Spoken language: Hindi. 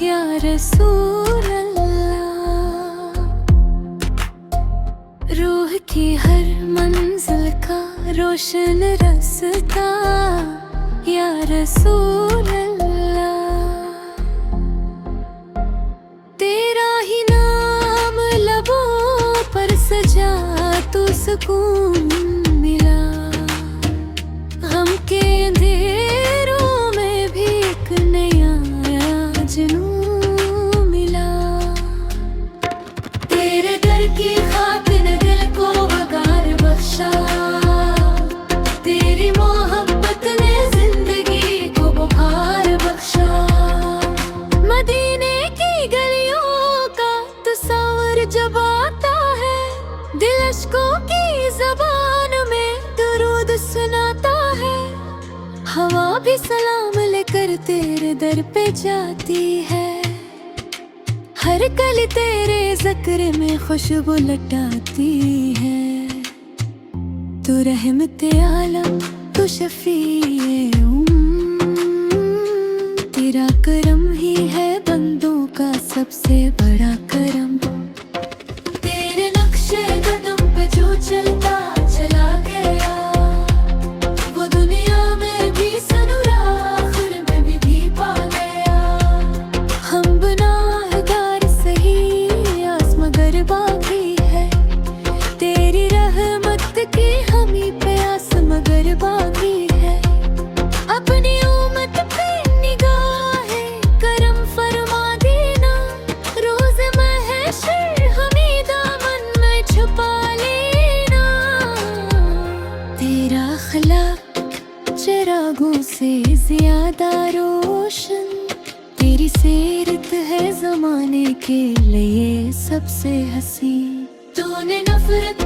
या रसूल अल्लाह। रूह की हर मंजिल का रोशन रास्ता या रसूल अल्लाह। तेरा ही नाम लबों पर सजा तो सुकून मिला। गम के अंधेरों में भी एक नया जुनून मिला। तेरे दर की खातिर दिल को वकार बख्शा। तेरी मोहब्बत ने जिंदगी को बुखार बख्शा। मदीने की गलियों का तस्वर जब आता है, दिल अश्कों की ज़बान में दुरूद सुनाता है। हवा भी सलाम लेकर तेरे दर पे जाती है। हर कली तेरे ज़िक्र में खुशबू लटाती है। तू रहमत आलम, तू शफीए तेरा करम ही है बंदों का सबसे बड़ा करम। तेरे नक्शे कदम पे जो चलता चला गया, वो दुनिया में भी सनूरा आखिर में भी पा गया। हम गुनाहगार सही आस मगर बाकी है, तेरी रहमत की हमी पे आस मगर बाकी है। अपनी उम्मत पे निगाहे करम फरमा देना, रोज महशर हमें दामन में छुपा लेना। तेरा अखलाक चिरागों से ज्यादा रोशन, तेरी सीरत है जमाने के लिए सबसे हसीन। तूने नफरत